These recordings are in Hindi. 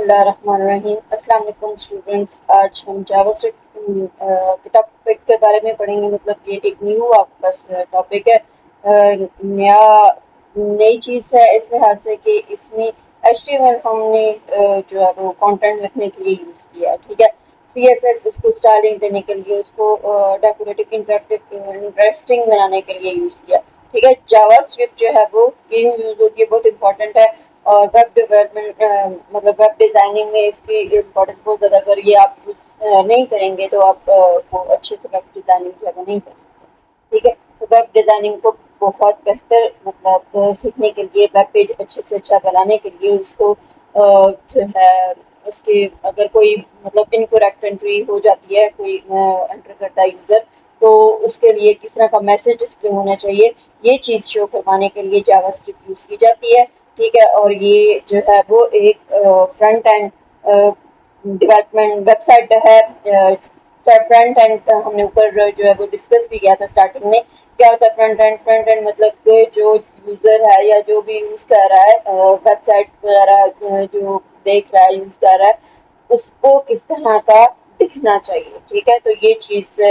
बिस्मिल्लाहिर्रहमानिर्रहीम। अस्सलाम वालेकुम स्टूडेंट्स। आज हम जावास्क्रिप्ट के टॉपिक के बारे में पढ़ेंगे। मतलब ये एक न्यू आपके पास टॉपिक है, नया नई चीज़ है इस लिहाज से कि इसमें HTML हमने जो है वो कंटेंट लिखने के लिए यूज़ किया है। ठीक है, CSS उसको स्टाइलिंग देने के लिए, उसको डेकोरेटिव इंटरेक्टिव इंटरेस्टिंग बनाने के लिए यूज़ किया। ठीक है, जावास्क्रिप्ट जो है वो यूज़ होती है, बहुत इंपॉर्टेंट है। और वेब डेवलपमेंट मतलब वेब डिज़ाइनिंग में इसकी इम्पोर्टेंस बहुत ज़्यादा। अगर ये आप यूज़ नहीं करेंगे तो आप वो अच्छे से वेब डिज़ाइनिंग जो है वो नहीं कर सकते। ठीक है, तो वेब डिज़ाइनिंग को बहुत बेहतर मतलब सीखने के लिए, वेब पेज अच्छे से अच्छा बनाने के लिए उसको जो है उसके अगर कोई मतलब इनकरेक्ट एंट्री हो जाती है, कोई एंटर करता है यूज़र, तो उसके लिए किस तरह का मैसेज डिस्प्ले होना चाहिए, ये चीज़ शो करवाने के लिए जावास्क्रिप्ट यूज़ की जाती है। ठीक है, और ये जो है वो एक फ्रंट एंड डेवलपमेंट वेबसाइट है। फ्रंट एंड हमने ऊपर जो है वो डिस्कस भी किया था स्टार्टिंग में। क्या होता है फ्रंट एंड? फ्रंट एंड मतलब कि जो यूज़र है या जो भी यूज़ कर रहा है वेबसाइट वगैरह, जो देख रहा है यूज़ कर रहा है, उसको किस तरह का दिखना चाहिए। ठीक है, तो ये चीज़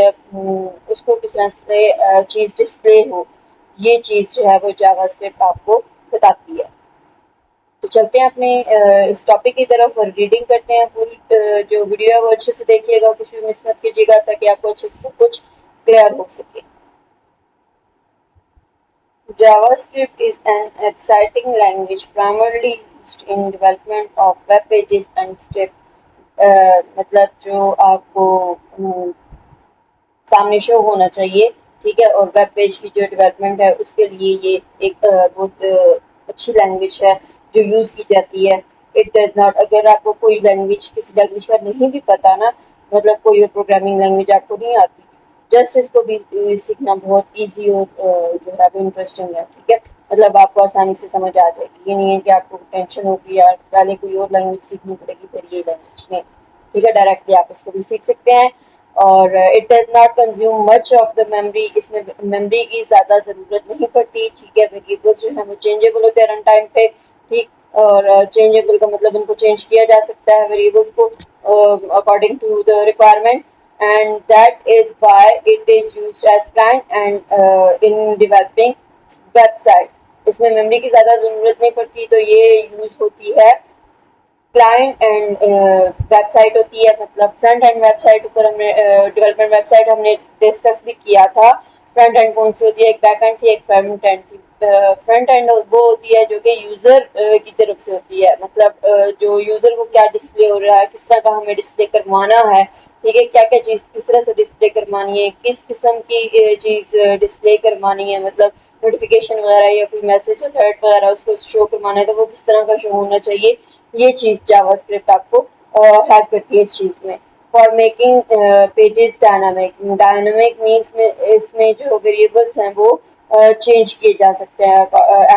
उसको किस तरह से चीज़ डिस्प्ले हो, ये चीज़ जो है वो जावास्क्रिप्ट आपको बताती है। तो चलते हैं अपने इस टॉपिक की तरफ और रीडिंग करते हैं। पूरी जो वीडियो है वो अच्छे से देखिएगा, कुछ भी मिस मत कीजिएगा ताकि आपको अच्छे से सब कुछ क्लियर हो सके। JavaScript is an exciting language primarily used in development of web pages and script। मतलब जो आपको सामने शो होना चाहिए। ठीक है, और वेब पेज की जो डेवलपमेंट है उसके लिए ये एक बहुत अच्छी लैंग्वेज है जो यूज़ की जाती है। इट डज नॉट, अगर आपको कोई लैंग्वेज किसी लैंग्वेज का नहीं भी पता ना, मतलब कोई और प्रोग्रामिंग लैंग्वेज आपको नहीं आती, जस्ट इसको भी सीखना बहुत इजी और जो है वो इंटरेस्टिंग है। ठीक है, मतलब आपको आसानी से समझ आ जाएगी। ये नहीं है कि आपको टेंशन होगी यार पहले कोई और लैंग्वेज सीखनी पड़ेगी फिर ये लैंग्वेज नहीं। ठीक है, डायरेक्टली आप इसको भी सीख सकते हैं। और it does not consume much of the memory, इसमें मेमोरी की ज़्यादा ज़रूरत नहीं पड़ती। ठीक है, वेरिएबल्स जो है वो चेंजेबल होते हैं रन टाइम पे। ठीक, और चेंजेबल का मतलब इनको चेंज किया जा सकता है वेरिएबल्स को according to the requirement, and that is why it is used as client and in developing website। इसमें मेमोरी की ज़्यादा ज़रूरत नहीं पड़ती, तो ये यूज़ होती है क्लाइंट एंड वेबसाइट होती है। मतलब फ्रंट एंड वेबसाइट ऊपर हमने डेवलपमेंट वेबसाइट हमने डिस्कस भी किया था। फ्रंट एंड कौन सी होती है? एक बैक एंड थी, एक फ्रंट एंड थी। फ्रंट एंड वो होती है जो कि यूज़र की तरफ से होती है, मतलब जो यूज़र को क्या डिस्प्ले हो रहा है, किस तरह का हमें डिस्प्ले करवाना है। ठीक है, क्या क्या चीज़ किस तरह से डिस्प्ले करवानी है, किस किस्म की चीज़ डिस्प्ले करवानी है, मतलब नोटिफिकेशन वगैरह या कोई मैसेज अलर्ट वगैरह उसको शो करवाना है तो वो किस तरह का शो होना चाहिए, ये चीज़ जावास्क्रिप्ट आपको हेल्प करती है इस चीज़ में। For making pages dynamic, dynamic means में इसमें जो वेरिएबल्स हैं वो चेंज किए जा सकते हैं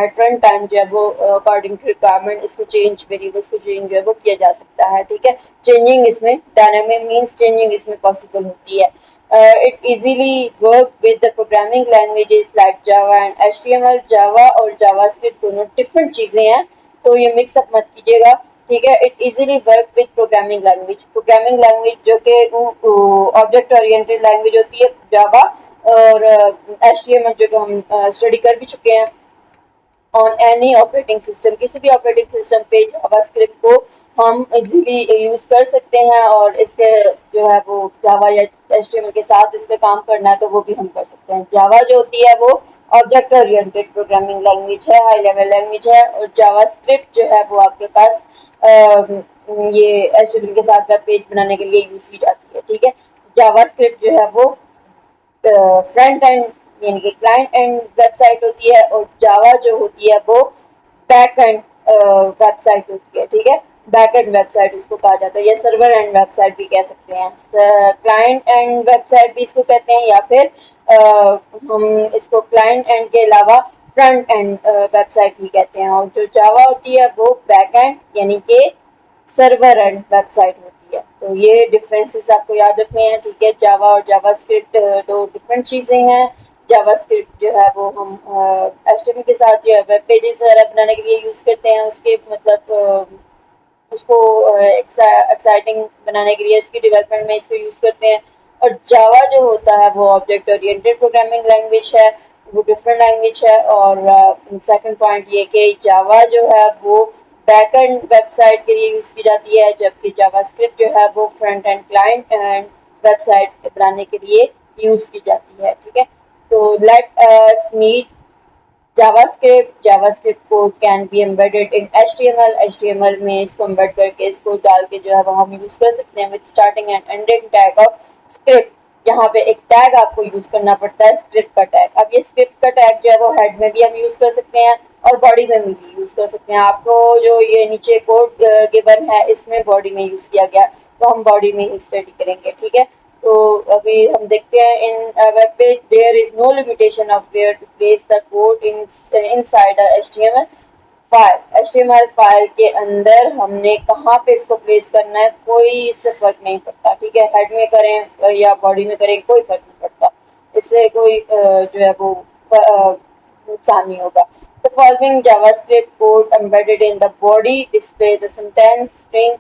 एट रन टाइम, जो है वो अकॉर्डिंग टू रिक्वायरमेंट इसको चेंज, वेरिएबल्स को चेंज जो है वो किया जा सकता है। ठीक है, चेंजिंग इसमें, डायनामिक मीन्स चेंजिंग इसमें पॉसिबल होती है। It easily work with the programming languages like Java and HTML। जावा और जावास्क्रिप्ट दोनों डिफरेंट चीज़ें हैं, तो ये मिक्सअप मत कीजिएगा। ठीक है, it easily work with programming language जो कि ऑब्जेक्ट ओरिएंटेड लैंग्वेज होती है जावा, और HTML जो कि हम स्टडी कर भी चुके हैं। ऑन एनी ऑपरेटिंग सिस्टम, किसी भी ऑपरेटिंग सिस्टम पे जावास्क्रिप्ट को हम इजीली यूज़ कर सकते हैं, और इसके जो है वो जावा या HTML के साथ इस पे काम करना है तो वो भी हम कर सकते हैं। जावा जो होती है वो ऑब्जेक्ट ओरिएंटेड प्रोग्रामिंग लैंग्वेज है, हाई लेवल लैंग्वेज है। और जावास्क्रिप्ट जो है वो आपके पास ये HTML के साथ वेब पेज बनाने के लिए यूज़ की जाती है। ठीक है, जावास्क्रिप्ट जो है वो फ्रंट एंड यानी कि क्लाइंट एंड वेबसाइट होती है, और जावा जो होती है वो बैक एंड वेबसाइट होती है। ठीक है, बैक एंड वेबसाइट उसको कहा जाता है, या सर्वर एंड वेबसाइट भी कह सकते हैं, क्लाइंट एंड वेबसाइट भी इसको कहते हैं, या फिर हम इसको क्लाइंट एंड के अलावा फ्रंट एंड वेबसाइट भी कहते हैं। और जो जावा होती है वो बैक एंड यानी कि सर्वर एंड वेबसाइट होती है। तो ये डिफरेंसेस आपको याद रखने हैं। ठीक है, जावा और जावास्क्रिप्ट दो डिफरेंट चीज़ें हैं। जावास्क्रिप्ट जो है वो हम HTML के साथ जो है वेब पेजेस वगैरह बनाने के लिए यूज़ करते हैं, उसके मतलब उसको एक्साइटिंग बनाने के लिए, उसकी डेवलपमेंट में इसको यूज़ करते हैं। और जावा जो होता है वो ऑब्जेक्ट ओरिएंटेड प्रोग्रामिंग लैंग्वेज है, वो डिफरेंट लैंग्वेज है। और सेकंड पॉइंट ये कि जावा जो है वो बैक एंड वेबसाइट के लिए यूज़ की जाती है, जबकि जावास्क्रिप्ट जो है वो front end client and website बनाने के लिए यूज़ की जाती है। ठीक है, तो let us meet JavaScript code can be embedded in HTML में इसको एम्बेड करके इसको डाल के जो है वो हम यूज़ कर सकते हैं with starting and ending tag of script. यहाँ पे एक टैग आपको यूज़ करना पड़ता है, स्क्रिप्ट का टैग। अब ये स्क्रिप्ट का टैग जो है वो हेड में भी हम यूज़ कर सकते हैं और बॉडी में भी यूज़ कर सकते हैं। आपको जो ये नीचे कोड गिवन है इसमें बॉडी में यूज़ किया गया, तो हम बॉडी में ही स्टडी करेंगे। ठीक है, तो अभी हम देखते हैं in web page there is no limitation of where to place the code in inside HTML file. HTML file के अंदर हमने कहाँ पे इसको प्लेस करना है कोई इससे फर्क नहीं पड़ता। ठीक है, हेड में करें या बॉडी में करें कोई फर्क नहीं पड़ता, इससे कोई जो है वो नुकसान नहीं होगा। The following JavaScript code embedded in the body display the sentence string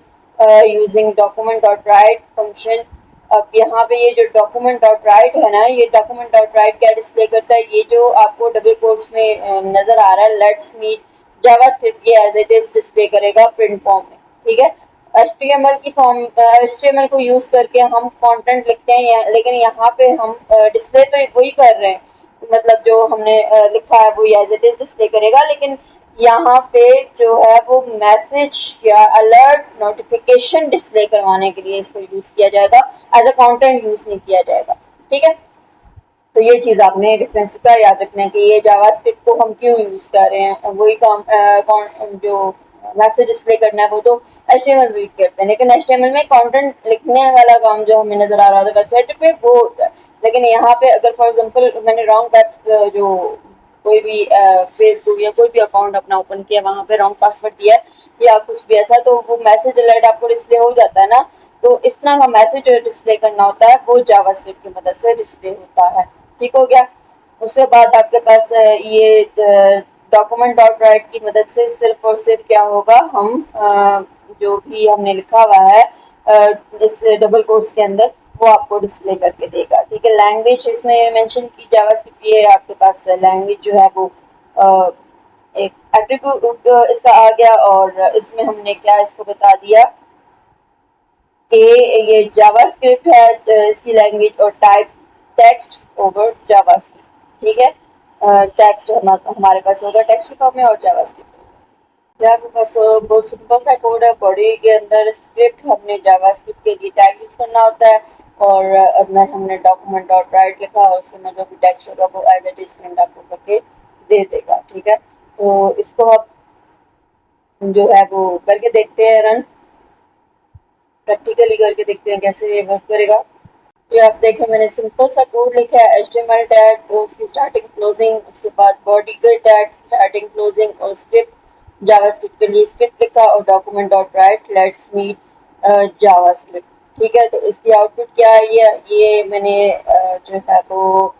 using document.write function। अब यहाँ पे ये जो document.write है ना, ये document.write क्या डिस्प्ले करता है, ये जो आपको डबल कोट्स में नजर आ रहा है लेट्स मीट जावास्क्रिप्ट, ये एज इट इज डिस्प्ले करेगा प्रिंट फॉर्म में। ठीक है, एचटीएमएल को यूज करके हम कंटेंट लिखते हैं, लेकिन यहाँ पे हम डिस्प्ले तो वही कर रहे हैं, मतलब जो हमने लिखा है वो एज इट इज डिस्प्ले करेगा, लेकिन यहाँ पे जो है वो मैसेज या अलर्ट नोटिफिकेशन डिस्प्ले करवाने के लिए इसको यूज किया जाएगा, एज अ कंटेंट यूज नहीं किया जाएगा। ठीक है, तो ये चीज़ आपने डिफरेंस का याद रखना है कि ये जावास्क्रिप्ट को हम क्यों यूज़ कर रहे हैं। वही काम जो मैसेज डिस्प्ले करना है वो तो एचटीएमएल में भी करते हैं, लेकिन एचटीएमएल में कंटेंट लिखने वाला काम जो हमें नजर आ रहा होता है वेबसाइट पे वो होता है। लेकिन यहाँ पे अगर फॉर एग्जांपल मैंने रॉन्ग वेब जो कोई भी फेसबुक या कोई भी अकाउंट अपना ओपन किया, वहाँ पे रॉन्ग पासवर्ड दिया है या कुछ भी ऐसा, तो वो मैसेज अलर्ट आपको डिस्प्ले हो जाता है ना। तो इस तरह का मैसेज जो डिस्प्ले करना होता है वो जावास्क्रिप्ट की मदद से डिस्प्ले होता है। ठीक हो गया। उसके बाद आपके पास ये डॉक्यूमेंट डॉट राइट की मदद से सिर्फ और सिर्फ क्या होगा, हम जो भी हमने लिखा हुआ है इस डबल कोट्स के अंदर वो आपको डिस्प्ले करके देगा। ठीक है, लैंग्वेज इसमें मेंशन की जावास्क्रिप्ट, ये आपके पास लैंग्वेज जो है वो एक एट्रीब्यूट इसका आ गया। और इसमें हमने क्या इसको बता दिया कि ये जावास्क्रिप्ट है इसकी लैंग्वेज, और टाइप टेक्स्ट ओवर जावास्क्रिप्ट। ठीक है, टेक्स्ट हमारे पास होगा टेक्स्ट के फॉर्म में और जावास्क्रिप्ट या आपके पास बहुत सिंपल सा कोड है। बॉडी के अंदर स्क्रिप्ट हमने जावास्क्रिप्ट के लिए टैग यूज करना होता है, और अंदर हमने डॉक्यूमेंट डॉट राइट लिखा और उसके अंदर जो भी टेक्स्ट होगा वो एज इट इज प्रिंट आपको करके दे देगा। ठीक है, तो इसको हम जो है वो करके देखते हैं, रन प्रैक्टिकली करके देखते हैं कैसे ये वर्क करेगा। ये आप देखें मैंने सिंपल सा कोड लिखा है, एचटीएमएल टैग, तो उसकी स्टार्टिंग क्लोजिंग, उसके बाद बॉडी के टैग स्टार्टिंग क्लोजिंग, और स्क्रिप्ट जावास्क्रिप्ट के लिए स्क्रिप्ट लिखा और document dot write let's meet JavaScript. ठीक है, तो इसकी आउटपुट क्या है, ये मैंने जो है वो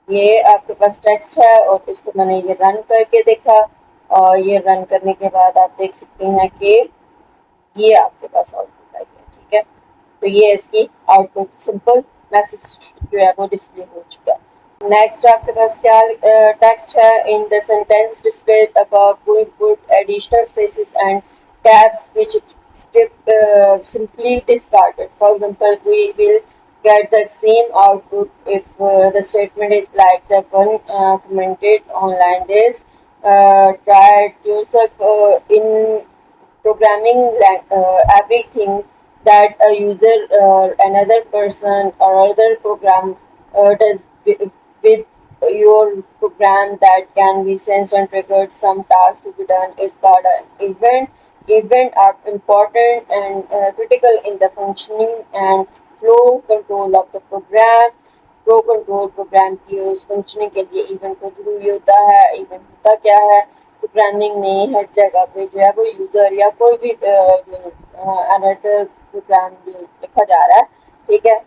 ये आपके पास टेक्स्ट है और इसको मैंने ये रन करके देखा, और ये रन करने के बाद आप देख सकते हैं कि ये आपके पास आउटपुट आई है। ठीक है, तो ये इसकी आउटपुट सिंपल मैसेज जो है वो डिस्प्ले हो चुका है। नेक्स्ट आपके पास क्या टेक्स्ट है, in the sentence display above we put additional spaces and tabs which script simply discarded. For example, we will get the same output if the statement is like the one commented online. This try it yourself in programming everything that a user another person or other program does with your program that can be sensed and triggered. Some tasks to be done is called an event. Event are important and critical in the functioning and flow control of the program. Flow control program की उस फंक्शनिंग के लिए इवेंट को जरूरी होता है। इवेंट होता क्या है, प्रोग्रामिंग में हर जगह पे जो है वो यूज़र या कोई भी जो अनदर प्रोग्राम जो लिखा जा रहा है, ठीक है,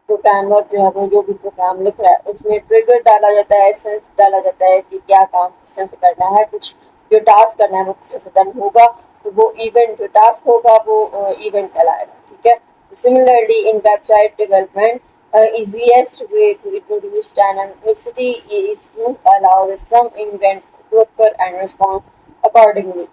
प्रोग्रामर जो है वो जो भी प्रोग्राम लिख रहा है उसमें ट्रिगर डाला जाता है, सेंस डाला जाता है कि क्या काम किस तरह से करना है, कुछ जो टास्क करना है वो किस तरह से डन होगा, तो वो इवेंट जो टास्क होगा वो इवेंट कहलाएगा, ठीक है। Similarly in website development easiest way to introduce dynamicity is to allow the some event to occur and respond accordingly।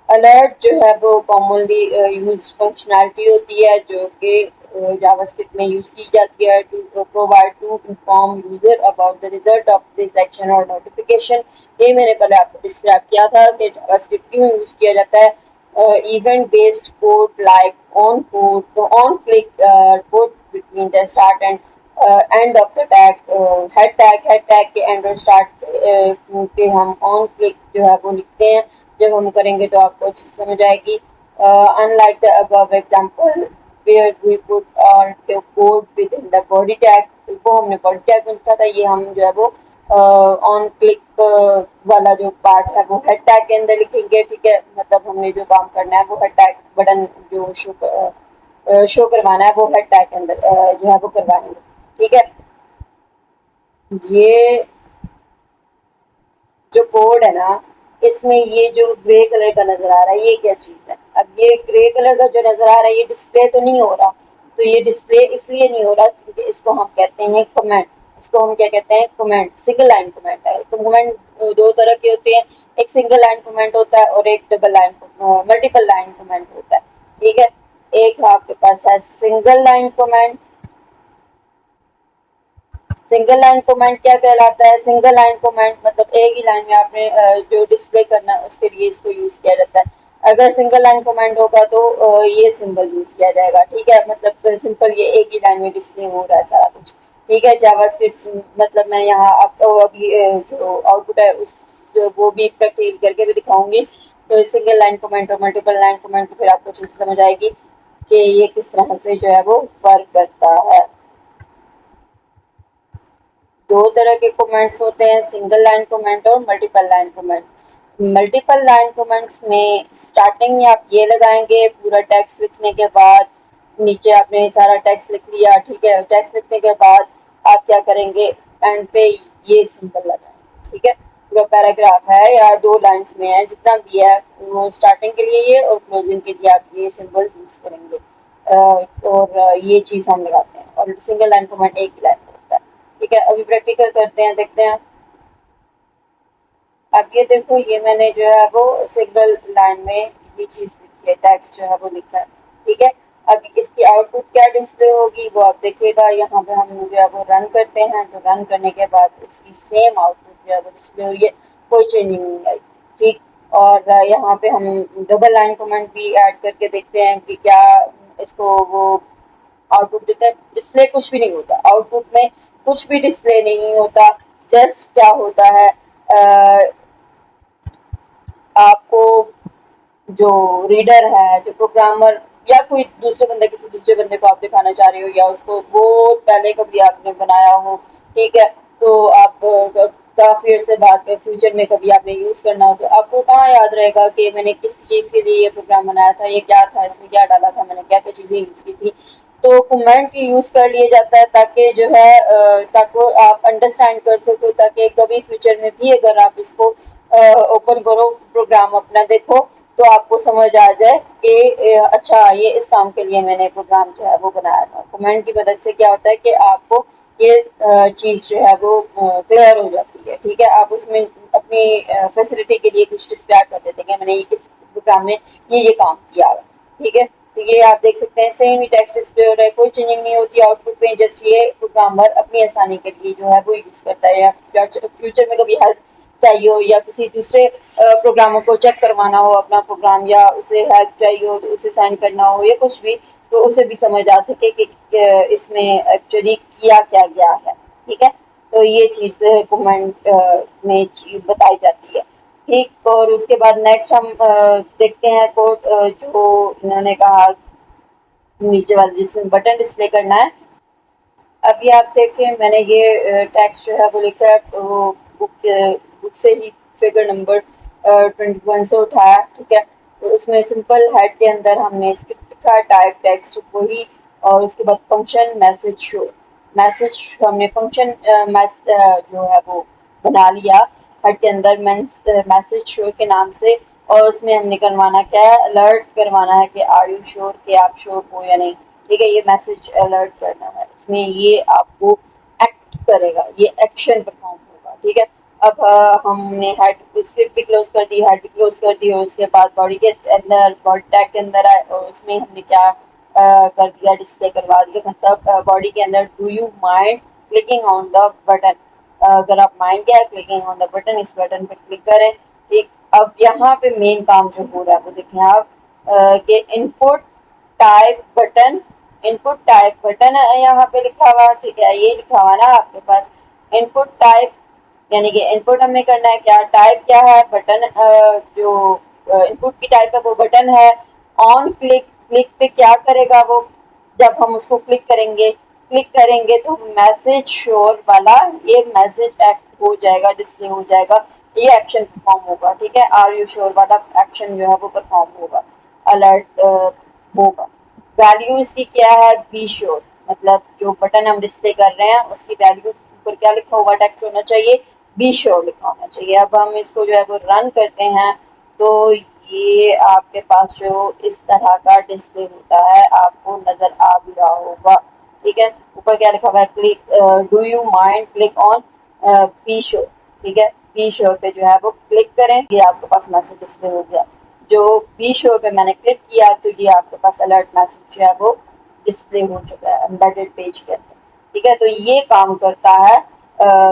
Alert जो है वो कॉमनली यूज फंक्शनैलिटी होती है जो कि जावास्क्रिप्ट में यूज की जाती है to provide to inform user about the result of this action और नोटिफिकेशन। ये मैंने पहले आपको डिस्क्राइब किया था कि जावास्क्रिप्ट क्यों यूज किया जाता है। Event based code like on code, तो onclick code between the start and end of the tag, head tag के एंड और स्टार्ट पे हम ऑन क्लिक जो है वो लिखते हैं। जब हम करेंगे तो आपको अच्छी समझ आएगी। Unlike the above example where we put our code within the body tag, वो हमने बॉडी टैग में लिखा था, ये हम जो है वो ऑन क्लिक वाला जो पार्ट है वो हेड टैग के अंदर लिखेंगे, ठीक है। मतलब हमने जो काम करना है वो हेड टैग बटन जो शो करवाना है वो हेड टैग के अंदर जो है वो करवाएंगे, ठीक है। ये जो कोड है ना, इसमें ये जो ग्रे कलर का नजर आ रहा है ये क्या चीज है। अब ये ग्रे कलर का जो नजर आ रहा है ये डिस्प्ले तो नहीं हो रहा, तो ये डिस्प्ले इसलिए नहीं हो रहा क्योंकि इसको हम कहते हैं कमेंट। इसको हम क्या कहते हैं, कमेंट, सिंगल लाइन कमेंट है। तो कमेंट दो तरह के होते हैं, एक सिंगल लाइन कमेंट होता है और एक double line multiple line comment होता है, ठीक है। एक आपके पास है single line comment. Single line comment क्या कहलाता है, सिंगल लाइन कमेंट मतलब एक ही लाइन में आपने जो डिस्प्ले करना है उसके लिए इसको यूज किया जाता है। अगर सिंगल लाइन कमेंट होगा तो ये सिंबल यूज किया जाएगा, ठीक है। मतलब सिंपल ये एक ही लाइन में डिस्प्ले हो रहा है सारा कुछ, ठीक है। जावास्क्रिप्ट मतलब मैं यहाँ आपको अभी जो आउटपुट है उस वो भी प्रैक्टिकल करके भी दिखाऊंगी। तो सिंगल लाइन कमेंट और मल्टीपल लाइन कमेंट फिर आपको अच्छे से समझ आएगी कि ये किस तरह से जो है वो वर्क करता है। दो तरह के कमेंट्स होते हैं, सिंगल लाइन कमेंट और multiple line comment. Multiple line comments में स्टार्टिंग में आप ये लगाएंगे पूरा टेक्स्ट लिखने के बाद, नीचे आपने सारा टेक्स्ट लिख लिया, ठीक है। टेक्स्ट लिखने के बाद आप क्या करेंगे, एंड पे ये सिंबल लगाएंगे, ठीक है। पूरा पैराग्राफ है या दो लाइंस में है जितना भी है वो स्टार्टिंग के लिए ये और क्लोजिंग के लिए आप ये सिंबल यूज करेंगे। और ये चीज हम लगाते हैं और सिंगल लाइन कमेंट एक ही लाइन होता है, ठीक है। अभी प्रैक्टिकल करते हैं, देखते हैं। अब ये देखो ये मैंने जो है वो सिंगल लाइन में ये चीज लिखी है, टेक्स्ट जो है वो लिखा है, ठीक है। अब इसकी आउटपुट क्या डिस्प्ले होगी वो आप देखिएगा। यहाँ पे हम जो है वो रन करते हैं, तो रन करने के बाद इसकी सेम आउटपुट जो है वो डिस्प्ले हो रही है, कोई चेंजिंग नहीं आई, ठीक। और यहाँ पे हम डबल लाइन कमेंट भी ऐड करके देखते हैं कि क्या इसको वो आउटपुट देता है। डिस्प्ले कुछ भी नहीं होता, आउटपुट में कुछ भी डिस्प्ले नहीं होता। जस्ट क्या होता है, आपको जो रीडर है, जो प्रोग्रामर या कोई दूसरे बंदे, किसी दूसरे बंदे को आप दिखाना चाह रहे हो या उसको बहुत पहले कभी आपने बनाया हो, ठीक है। तो आप काफी देर से बाद में फ्यूचर में कभी आपने यूज करना हो तो आपको कहाँ याद रहेगा कि मैंने किस चीज के लिए ये प्रोग्राम बनाया था, ये क्या था, इसमें क्या डाला था, मैंने क्या क्या चीजें यूज की थी। तो कमेंट यूज कर लिया जाता है ताकि जो है ताकि आप अंडरस्टैंड कर सको, ताकि कभी फ्यूचर में भी अगर आप इसको ओपन करो प्रोग्राम अपना देखो तो आपको समझ आ जाए कि अच्छा ये इस काम के लिए मैंने प्रोग्राम जो है वो बनाया था। कमेंट की मदद से क्या होता है कि आपको ये चीज जो है वो क्लियर हो जाती है, ठीक है। आप उसमें अपनी फैसिलिटी के लिए कुछ डिस्क्राइब कर देते हैं, मैंने इस प्रोग्राम में ये काम किया है, ठीक है। तो ये आप देख सकते हैं सेम ही टेक्स्ट डिस्प्ले हो रहा है, कोई चेंजिंग नहीं होती आउटपुट पे। जस्ट ये प्रोग्रामर अपनी आसानी के लिए जो है वो यूज करता है, या फ्यूचर में कभी हेल्प चाहिए हो या किसी दूसरे प्रोग्रामर को चेक करवाना हो अपना प्रोग्राम, या उसे हेल्प चाहिए हो तो उसे सेंड करना हो या कुछ भी, तो उसे भी समझ आ सके कि इसमें एक्चुअली किया क्या गया है, ठीक है। तो ये चीज कमेंट में बताई जाती है, ठीक। और उसके बाद नेक्स्ट हम देखते हैं कोड जो इन्होंने कहा नीचे वाले जिसमें बटन डिस्प्ले करना है। अभी आप देखें मैंने ये टेक्स्ट जो है वो लिखा है वो बुक से ही फिगर नंबर 21 से उठाया, ठीक है। तो उसमें सिंपल हेड के अंदर हमने स्क्रिप्ट लिखा, टाइप टेक्स्ट वही, और उसके बाद फंक्शन मैसेज शो। मैसेज हमने फंक्शन जो है वो बना लिया। हेड के अंदर मैसेज श्योर के नाम से, और उसमें हमने करवाना क्या है, अलर्ट करवाना है कि आर यू श्योर, कि आप श्योर हो या नहीं। ठीक है, ये मैसेज अलर्ट करना है, इसमें ये आपको एक्ट करेगा, ये एक्शन परफॉर्म होगा। ठीक है, अब हमने हेड स्क्रिप्ट भी क्लोज कर दी, हेड भी क्लोज कर दी, और उसके बाद बॉडी के अंदर, बॉडी टैग के अंदर आए और उसमें हमने क्या कर दिया, डिस्प्ले करवा दिया। मतलब बॉडी के अंदर do you mind clicking on the button, अगर आप माइंड क्या है, क्लिकिंग ऑन द बटन, इस बटन पे क्लिक करें। ठीक, अब यहाँ पे मेन काम जो हो रहा है वो देखें आप, कि इनपुट टाइप बटन है यहाँ पे लिखा हुआ। ठीक है, ये लिखा हुआ ना आपके पास इनपुट टाइप, यानी कि इनपुट हमने करना है क्या, टाइप क्या है, बटन, जो इनपुट की टाइप है वो बटन है। ऑन क्लिक, क्लिक पे क्या करेगा वो, जब हम उसको क्लिक करेंगे तो मैसेज शोर वाला ये मैसेज एक्ट हो जाएगा, डिस्प्ले हो जाएगा, ये एक्शन परफॉर्म होगा। ठीक है, आर यू श्योर वाला एक्शन जो है वो परफॉर्म होगा, अलर्ट होगा। वैल्यू इसकी क्या है, बी श्योर, मतलब जो बटन हम डिस्प्ले कर रहे हैं उसकी वैल्यू ऊपर क्या लिखा हुआ टेक्स्ट होना चाहिए, बी श्योर लिखा होना चाहिए। अब हम इसको जो है वो रन करते हैं तो ये आपके पास जो इस तरह का डिस्प्ले होता है आपको नजर आ भी रहा होगा। ठीक है, ऊपर क्या लिखा हुआ है, click do you mind click on be sure. ठीक है, बी श्योर पे जो है वो क्लिक करें, ये आपके पास मैसेज डिस्प्ले हो गया। जो बी श्योर पे मैंने क्लिक किया तो ये आपके पास अलर्ट मैसेज जो है वो डिस्प्ले हो चुका है एम्बेडेड पेज के अंदर। ठीक है, तो ये काम करता है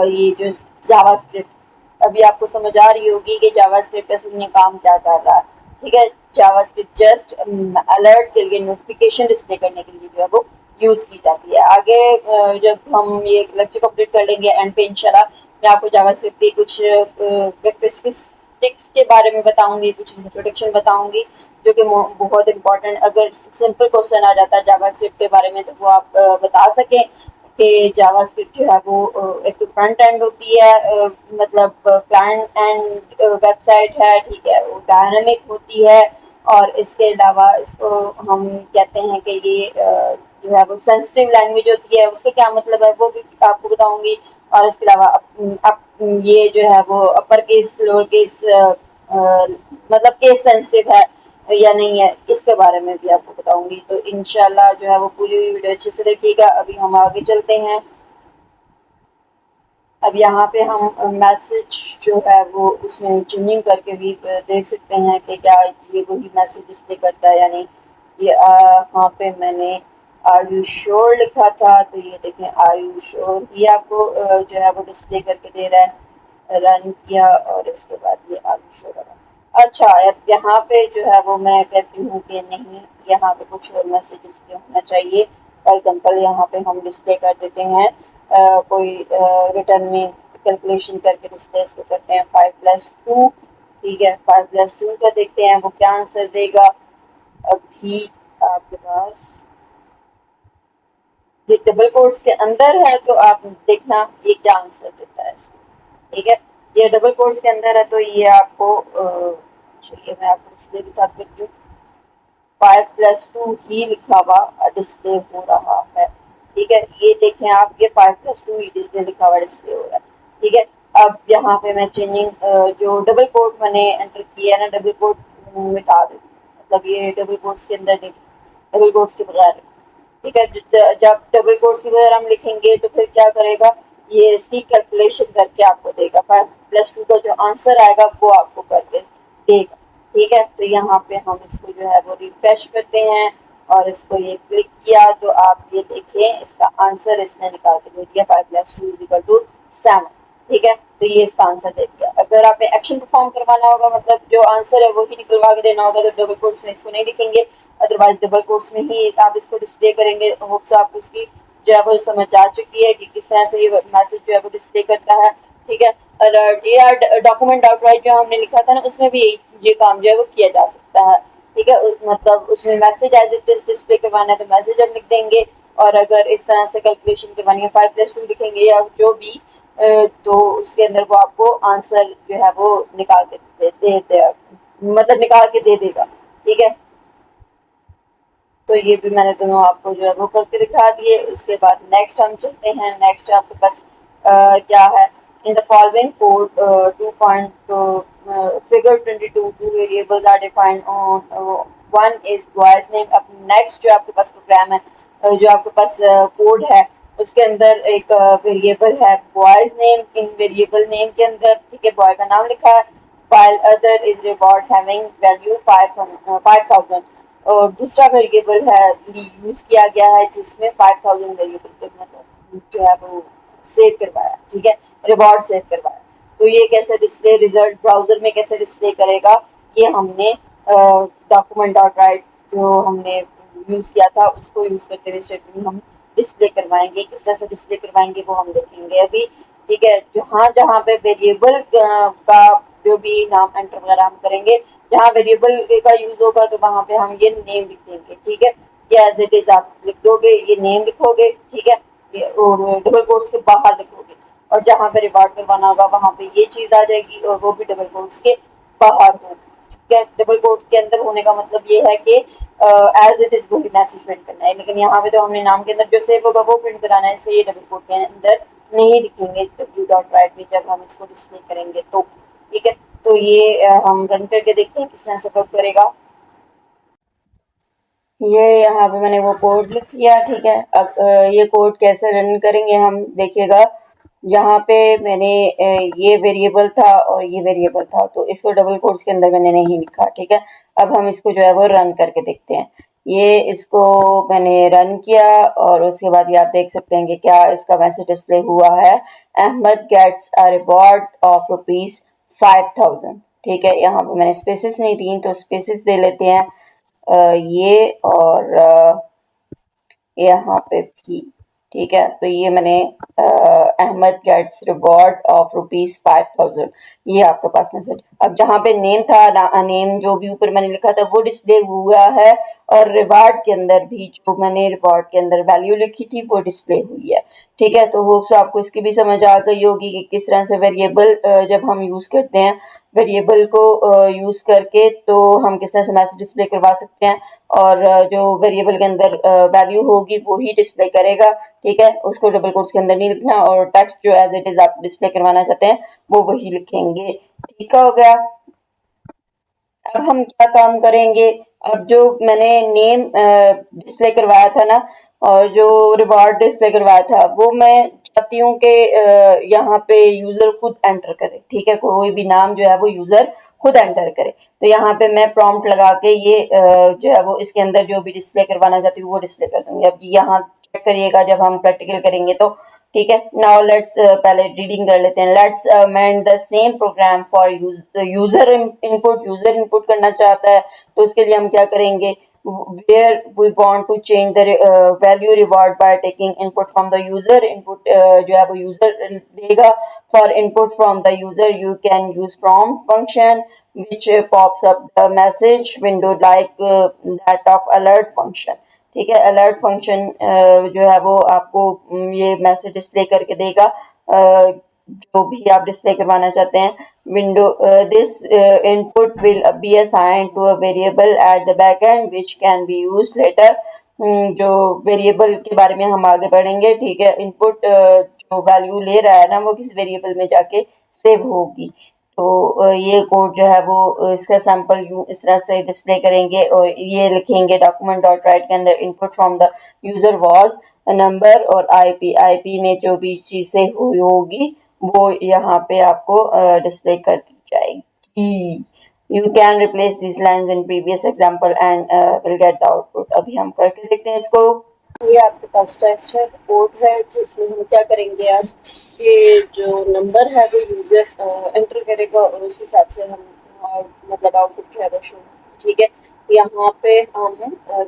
ये जो जावास्क्रिप्ट। अभी आपको समझ आ रही होगी कि जावास्क्रिप्ट असल में काम क्या कर रहा है। ठीक है, जावास्क्रिप्ट जस्ट अलर्ट के लिए, नोटिफिकेशन डिस्प्ले करने के लिए जो है वो यूज की जाती है। आगे जब हम ये लेक्चर कंप्लीट कर लेंगे एंड पे इंशाल्लाह मैं आपको जावास्क्रिप्ट की कुछ कैरेक्टरिस्टिक्स के बारे में बताऊंगी, कुछ इंट्रोडक्शन बताऊंगी जो कि बहुत इंपॉर्टेंट, अगर सिंपल क्वेश्चन आ जाता है जावास्क्रिप्ट के बारे में तो वो आप बता सकें कि जावास्क्रिप्ट जो है वो एक तो फ्रंट एंड होती है, मतलब क्लाइंट एंड वेबसाइट है। ठीक है, वो डायनामिक होती है, और इसके अलावा इसको हम कहते हैं कि ये जो है वो सेंसिटिव लैंग्वेज होती है, उसका क्या मतलब है वो भी आपको बताऊंगी। और इसके अलावा ये जो है वो अपर केस लोअर केस, मतलब केस सेंसिटिव है या नहीं है, इसके बारे में भी आपको बताऊंगी। तो इंशाल्लाह जो है वो पूरी वीडियो अच्छे से देखिएगा। अभी हम आगे चलते हैं। अब यहाँ पे हम मैसेज जो है वो उसमें चेंजिंग करके भी देख सकते हैं कि क्या ये वही मैसेज डिस्प्ले करता है या नहीं। ये यहाँ पे मैंने आर यू श्योर लिखा था, तो ये देखें आर यू श्योर, ये आपको जो है वो डिस्प्ले करके दे रहा है। रन किया और इसके बाद ये आर यू श्योर लगा। अच्छा, अब यहाँ पे जो है वो मैं कहती हूँ कि नहीं, यहाँ पे कुछ और मैसेज डिस्प्ले होना चाहिए। फॉर एग्जाम्पल यहाँ पे हम डिस्प्ले कर देते हैं कोई रिटर्न में कैलकुलेशन करके डिस्प्ले इसको करते हैं 5+2। ठीक है, 5+2 का देखते हैं वो क्या आंसर देगा। अभी आपके पास ये डबल कोट्स के अंदर है तो आप देखना ये क्या आंसर देता है इसको। ठीक है, ये डबल कोट्स के अंदर है तो ये आपको चलिए मैं आपको डिस्प्ले के साथ करती हूँ। 5+2 ही लिखा हुआ डिस्प्ले हो रहा है। ठीक है, ये देखें आप, ये 5+2 ही डिस्प्ले लिखा हुआ डिस्प्ले हो रहा है। ठीक है, अब यहाँ पे मैं चेंजिंग जो डबल कोट मैंने एंटर किया है ना, डबल कोट मिटा दूँ, मतलब ये डबल कोट्स के अंदर नहीं, डबल कोट्स के बगैर। ठीक है, जब डबल कोट्स के बगैर हम लिखेंगे तो फिर क्या करेगा, ये इसकी कैलकुलेशन करके आपको देगा, 5+2 का जो आंसर आएगा वो आपको करके देगा। ठीक है, तो यहाँ पे हम इसको जो है वो रिफ्रेश करते हैं और इसको ये क्लिक किया तो आप ये देखें इसका आंसर इसने निकाल के दे दिया, 5+2=7। ठीक है, तो ये इसका आंसर दे दिया। अगर आपने एक्शन परफॉर्म करवाना होगा, मतलब जो आंसर है वही निकलवा के देना होगा, तो डबल कोट्स में इसको नहीं लिखेंगे, अदरवाइज डबल कोट्स में ही आप इसको डिस्प्ले करेंगे। होप सो आपको उसकी जो है वो समझ आ चुकी है कि किस तरह से ये मैसेज जो है वो डिस्प्ले करता है। ठीक है, अलर्ट डॉक्यूमेंट आउटराइट जो हमने लिखा था ना, उसमें भी ये काम जो है वो किया जा सकता है। ठीक है, मतलब उसमें message as it is display करवाना है तो मैसेज हम लिख देंगे, और अगर इस तरह से कैलकुलेशन करवानी है 5+2 लिखेंगे या जो भी, तो उसके अंदर वो आपको आंसर जो है वो निकाल के मतलब निकाल के दे देगा। ठीक है, तो ये भी मैंने दोनों आपको जो है वो करके दिखा दिए। उसके बाद नेक्स्ट हम चलते हैं। नेक्स्ट आपके पास क्या है In the following code, 22 two variables are defined on one is boy's name. अब next जो आपके पास प्रोग्राम है, जो आपके पास कोड है, उसके अंदर एक वेरिएबल है बॉयज नेम. इन वेरिएबल नेम के अंदर ठीक है बॉय का नाम लिखा है. while other is reward having value 5000. और दूसरा वेरिएबल है यूज किया गया है जिसमें 5000 वेरिएबल के मतलब जो है वो सेव करवाया. ठीक है, रिवॉर्ड सेव करवाया. तो ये कैसे डिस्प्ले रिजल्ट ब्राउजर में कैसे डिस्प्ले करेगा, ये हमने डॉक्यूमेंट डॉट राइट जो हमने यूज किया था उसको यूज करते हुए स्टेटमेंट हम डिस्प्ले करवाएंगे. किस तरह से डिस्प्ले करवाएंगे वो हम देखेंगे अभी. ठीक है, जहाँ जहाँ पे वेरिएबल का जो भी नाम एंटर वगैरह हम करेंगे, जहाँ वेरिएबल का यूज होगा तो वहां पे हम ये नेम लिख देंगे. ठीक है, ये एज इट इज आप लिख दोगे, ये नेम लिखोगे. ठीक है, ये और डबल कोट्स के बाहर लिखोगे. और जहाँ पे रिवार्ड करवाना होगा वहां पे ये चीज आ जाएगी और वो भी डबल कोट्स के बाहर होगी. ठीक है, डबल कोट्स के अंदर होने का मतलब ये है कि एज इट इज वही मैसेज प्रिंट करना है. लेकिन यहाँ पे तो हमने नाम के अंदर जो सेव होगा वो प्रिंट कराना है, इसलिए ये डबल कोट के अंदर नहीं लिखेंगे डब्ल्यू डॉट राइट में जब हम इसको डिस्प्ले करेंगे तो. ठीक है, तो ये हम रन करके देखते हैं किस तरह से वर्क करेगा. ये यहाँ पे मैंने वो कोड लिख किया. ठीक है, अब ये कोड कैसे रन करेंगे हम देखिएगा. यहाँ पे मैंने ये वेरिएबल था और ये वेरिएबल था तो इसको डबल कोट्स के अंदर मैंने नहीं लिखा. ठीक है, अब हम इसको जो है वो रन करके देखते हैं. ये इसको मैंने रन किया और उसके बाद ये आप देख सकते हैं कि क्या इसका मैसेज डिस्प्ले हुआ है. Ahmed gets a reward of ₹5000. ठीक है, यहाँ पे मैंने स्पेसेस नहीं दी तो स्पेसेस दे लेते हैं. ये और यहाँ पे भी. ठीक है, तो ये मैंने अहमद गेट्स रिवॉर्ड ऑफ ₹5000. ये आपके पास मैसेज. अब जहाँ पे नेम था नेम जो भी ऊपर मैंने लिखा था वो डिस्प्ले हुआ है और रिवॉर्ड के अंदर भी जो मैंने रिवॉर्ड के अंदर वैल्यू लिखी थी वो डिस्प्ले हुई है. ठीक है, तो होप्स आपको इसकी भी समझ आ गई होगी कि किस तरह से वेरिएबल जब हम यूज करते हैं वेरिएबल को यूज करके तो हम किस तरह से मैसेज डिस्प्ले करवा सकते हैं. और जो वेरिएबल के अंदर वैल्यू होगी वो ही डिस्प्ले करेगा. ठीक है, उसको डबल कोट्स के अंदर नहीं लिखना और टेक्स्ट जो एज इट इज आप डिस्प्ले करवाना चाहते हैं वो वही लिखेंगे. ठीक हो गया. अब हम क्या काम करेंगे. अब जो मैंने नेम डिस्प्ले करवाया था ना और जो रिवॉर्ड डिस्प्ले करवाया था वो मैं चाहती हूँ कि यहाँ पे यूजर खुद एंटर करे. ठीक है, कोई भी नाम जो है वो यूजर खुद एंटर करे. तो यहाँ पे मैं प्रॉम्प्ट लगा के ये जो है वो इसके अंदर जो भी डिस्प्ले करवाना चाहती हूँ वो डिस्प्ले कर दूंगी. अब यहाँ चेक करिएगा जब हम प्रैक्टिकल करेंगे तो. ठीक है, नाउ लेट्स पहले रीडिंग कर लेते हैं. Let's mend the same programme for user input. User input करना चाहता है तो उसके लिए हम क्या करेंगे. where we want to change the value reward by taking input from the user. input जो है वो user देगा. for input from the user you can use prompt function which pops up the message window like that of alert function. ठीक है, अलर्ट फंक्शन जो है वो आपको ये मैसेज डिस्प्ले करके देगा जो भी आप डिस्प्ले करवाना चाहते हैं. Window this input will be assigned to a variable at the back end which can be used later. जो वेरिएबल के बारे में हम आगे बढ़ेंगे. ठीक है, इनपुट जो वैल्यू ले रहा है ना वो किस वेरिएबल में जाके सेव होगी. तो ये कोड जो है वो इसका सैंपल इस तरह से डिस्प्ले करेंगे और ये लिखेंगे डॉक्यूमेंट डॉट राइट के अंदर input from the user was number और आईपी में जो भी चीजें हुई होगी वो यहाँ पे आपको डिस्प्ले कर दी जाएगी. You can replace this lines in previous example and will get the output. अभी हम करके देखते हैं इसको. ये आपके पास टेक्स्ट है, कोड है जिसमें हम क्या करेंगे अब कि जो नंबर है वो यूजर एंटर करेगा और उस हिसाब से हम मतलब आउटपुट जो है वो शो. ठीक है, यहाँ पे हम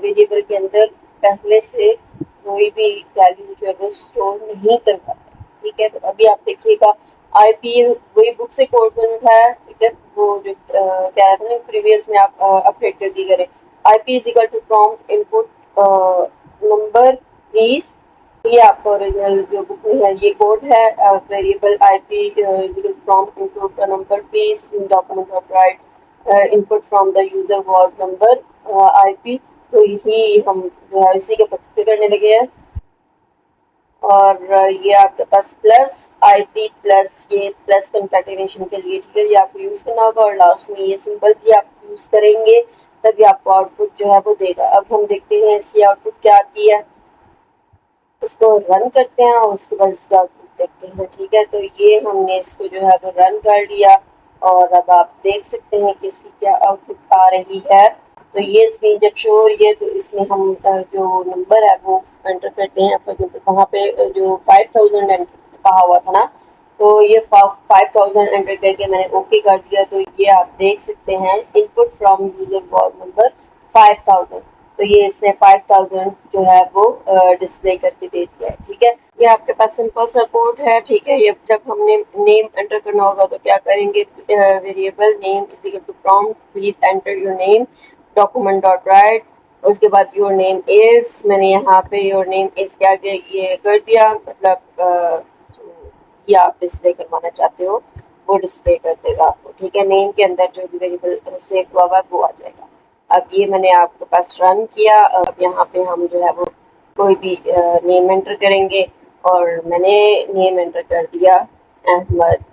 वेरिएबल के अंदर पहले से कोई भी वैल्यू जो है वो स्टोर नहीं करवा रहे. ठीक है, तो अभी आप देखिएगा आईपी वही बुक से कोड बन उठाया. ठीक है, वो जो कह रहा था ना प्रीवियस में आप अपडेट कर दी करें. IP is equal to prompt input number please. ये आपका ओरिजिनल जो बुक में है ये कोड है. Variable IP prompt input number please in document of right input from the user was number IP. तो यही हम जो है इसी के प्रैक्टिकल करने लगे हैं. और ये आपके पास प्लस IP प्लस, ये प्लस कंकैटिनेशन के लिए, ठीक है, ये आपको यूज़ करना होगा। और लास्ट में ये सिंबल भी आप यूज़ करेंगे तभी आपको आउटपुट जो है वो देगा। अब हम देखते हैं इसकी आउटपुट क्या आती है। इसको रन करते हैं और उसके बाद इसका आउटपुट देखते हैं, ठीक है। तो ये हमने इसको जो है वो रन कर लिया और अब आप देख सकते हैं कि इसकी क्या आउटपुट आ रही है। तो ये स्क्रीन जब शो हो रही है तो इसमें हम जो नंबर है वो एंटर करते हैं। फॉर एग्जाम्पल वहाँ पे जो 5000 कहा हुआ था ना, तो ये 5000 एंटर करके मैंने ओके कर दिया। तो ये आप देख सकते हैं input from user was number 5000। तो ये इसने 5000 जो है वो डिस्प्ले करके दे दिया है, ठीक है। ये आपके पास सिंपल सा कोड है, ठीक है। ये जब हमने नेम एंटर करना होगा तो क्या करेंगे, variable name is equal to prompt please enter your name document dot write. उसके बाद योर नेम इज, मैंने यहाँ पे योर नेम इज के आगे ये कर दिया, मतलब जो ये आप डिस्प्ले करवाना चाहते हो वो डिस्प्ले कर देगा आपको, ठीक है। नेम के अंदर जो भी वेरिएबल सेव हुआ हुआ है वो आ जाएगा। अब ये मैंने आपके पास रन किया। अब यहाँ पे हम जो है वो कोई भी नेम एंटर करेंगे और मैंने नेम एंटर कर दिया अहमद।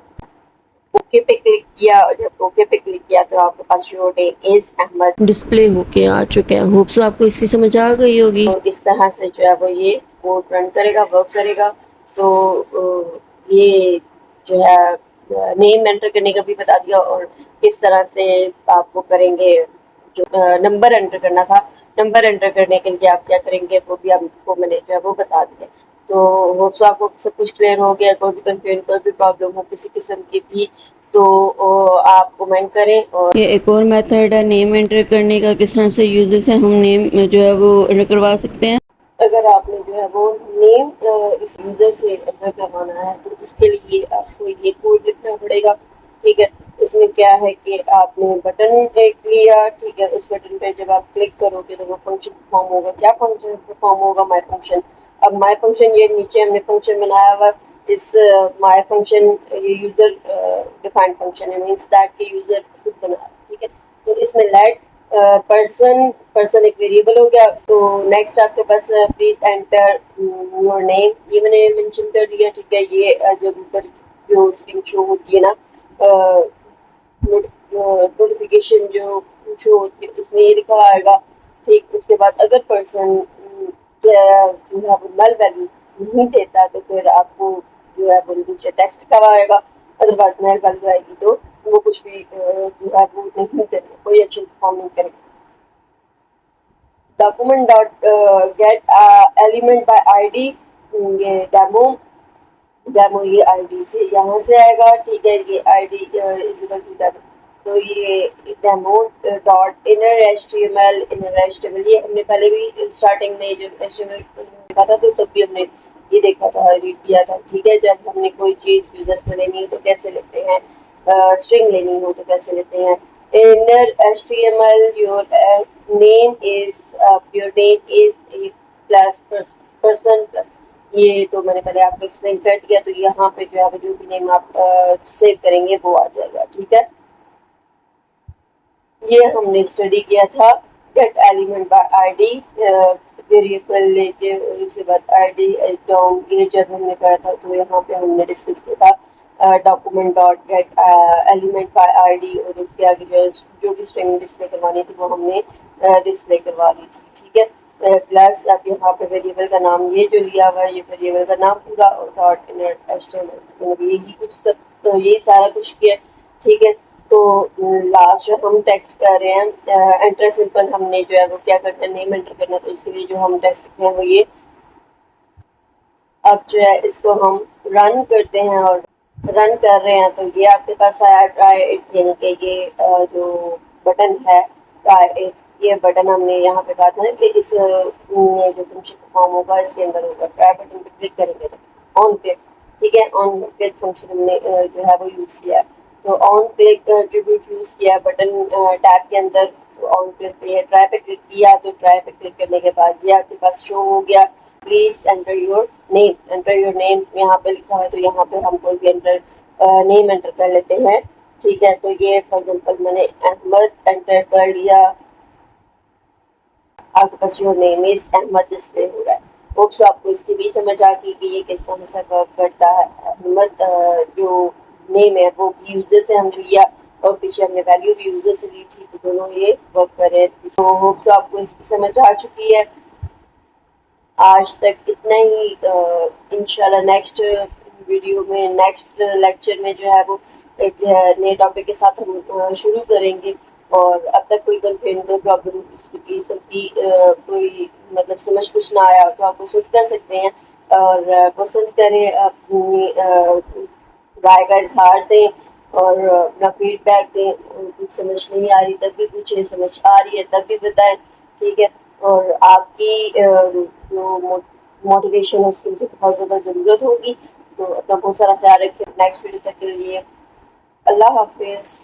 ओके पे क्लिक किया और जब ओके पे क्लिक किया तो आपके पास your name is Ahmed display होके आ चुका है। होप सो आपको इसकी समझ आ गई होगी। तो इस तरह से जो है वो ये कोड रन करेगा, वर्क करेगा। तो ये जो है नेम एंटर करने का भी बता दिया और किस तरह से आपको करेंगे। जो नंबर एंटर करना था, नंबर एंटर करने के लिए आप क्या करेंगे वो भी आपको मैंने जो है वो बता दिया। तो होप सो आपको सब कुछ क्लियर हो गया। कोई भी कंफ्यूजन, कोई भी प्रॉब्लम हो किसी किस्म की भी तो आप कमेंट करें। और ये एक और मेथड है नेम एंटर करने का, किस तरह से यूजर से हम नेम जो है वो एंटर करवा सकते हैं। अगर आपने जो है वो नेम इस यूजर से एंटर करवाना है तो उसके लिए आपको ये कोड लिखना पड़ेगा, ठीक है। इसमें क्या है कि आपने बटन क्लिक लिया, ठीक है। उस बटन पे जब आप क्लिक करोगे तो वो फंक्शन परफॉर्म होगा। क्या फंक्शन परफॉर्म होगा, माय फंक्शन। अब माय फंक्शन, ये नीचे हमने फंक्शन बनाया हुआ, इस माय फंक्शन ये यूजर डिफाइंड फंक्शन है, मींस दैट के यूजर खुद बना रहा है, ठीक है। तो इसमें लेट पर्सन एक वेरिएबल हो गया। तो नेक्स्ट आपके पास प्लीज एंटर योर नेम, ये मैंने मेंशन कर दिया, ठीक है। ये जब ऊपर जो स्क्रीन शो होती है ना, नोटिफिकेशन जो शो होती है उसमें ये लिखा आएगा, ठीक। उसके बाद अगर पर्सन जो है वो नल वैल्यू नहीं देता तो फिर आपको जो है वो नीचे टेक्स्ट का आएगा। अदरवाइज नल वैल्यू आएगी तो वो कुछ भी जो है वो नहीं करेगा, कोई एक्शन परफॉर्म नहीं करेगा। Document dot get element by ID, ये डेमो ये आईडी से यहाँ से आएगा, ठीक है। ये ID is equal to demo. तो ये डेमो डॉट इनर एचटीएमएल ये हमने पहले भी स्टार्टिंग में जो एचटीएमएल देखा था तो तब भी हमने ये देखा था, रीड किया था, ठीक है। जब हमने कोई चीज़ यूजर से लेनी हो तो कैसे लेते हैं, स्ट्रिंग लेनी हो तो कैसे लेते हैं। Inner HTML your name is plus person plus, ये तो मैंने पहले आपको एक्सप्लेन कर दिया। तो यहाँ पे जो है वो जो भी नेम आप सेव करेंगे वो आ जाएगा, ठीक है। ये हमने स्टडी किया था gate element by ID, variable लेके और उसके बाद आईडी डॉम, ये जब हमने पढ़ा था तो यहाँ पे हमने डिस्कस किया था document dot get element by ID और उसके आगे जो भी स्ट्रिंग डिस्प्ले करवानी थी वो हमने डिस्प्ले करवा ली थी, ठीक है। प्लस अब यहाँ पे वेरिएबल का नाम ये जो लिया हुआ है ये वेरिएबल का नाम पूरा और डॉट इनर एचटीएमएल, मैंने यही कुछ सब यही सारा कुछ किया, ठीक है। तो लास्ट जो हम टेक्स्ट कर रहे हैं एंटर सिंपल, हमने जो है वो क्या करना है नेम एंटर करना, तो उसके लिए जो हम टेक्स्ट लिख रहे हैं वो ये। अब जो है इसको हम रन करते हैं और रन कर रहे हैं तो ये आपके पास आया ट्राई इट, यानी कि ये जो बटन है ट्राई इट, ये बटन हमने यहाँ पे कहा था ना कि इस में जो फंक्शन परफॉर्म होगा इसके अंदर होगा। ट्राई बटन पे क्लिक करेंगे तो ऑन क्लिक, ठीक है। ऑन क्लिक फंक्शन हमने जो है वो यूज़ किया है। तो ऑन क्लिक एट्रीब्यूट यूज़ किया बटन टैब के अंदर। तो ऑन क्लिक पे ट्राई पे क्लिक किया तो ट्राई पे क्लिक करने के बाद ये आपके पास शो हो गया प्लीज एंटर योर नेम यहाँ पे लिखा हुआ है। तो यहाँ पे हम कोई भी एंटर नेम एंटर कर लेते हैं, ठीक है। तो ये फॉर एग्जाम्पल मैंने अहमद एंटर कर लिया, आपके पास your name is Ahmed display हो रहा है। होप सो आपको इसकी भी समझ आ गई कि ये किस तरह से वर्क करता है। हिम्मत जो नेम है वो भी यूजर से हमने लिया और पीछे हमने वैल्यू भी यूजर से ली थी, तो दोनों ये वर्क कर रहे हैं। तो होप सो आपको इसकी समझ आ चुकी है। आज तक इतना ही। इंशाल्लाह नेक्स्ट वीडियो में, नेक्स्ट लेक्चर में जो है वो एक नए टॉपिक के साथ हम शुरू करेंगे। और अब तक कोई कंप्लेंट, कोई प्रॉब्लम, इसकी सबकी कोई मतलब समझ कुछ ना आया हो तो आप क्वेश्चंस कर सकते हैं। और क्वेश्चंस करें, अपनी राय का इजहार दें और अपना फीडबैक दें। और कुछ समझ नहीं आ रही तब भी पूछें, समझ आ रही है तब भी बताएं, ठीक है। और आपकी जो मोटिवेशन है उसकी मुझे बहुत ज़्यादा ज़रूरत होगी। तो अपना बहुत सारा ख्याल रखिए। नेक्स्ट वीडियो तक के लिए अल्लाह हाफिज़।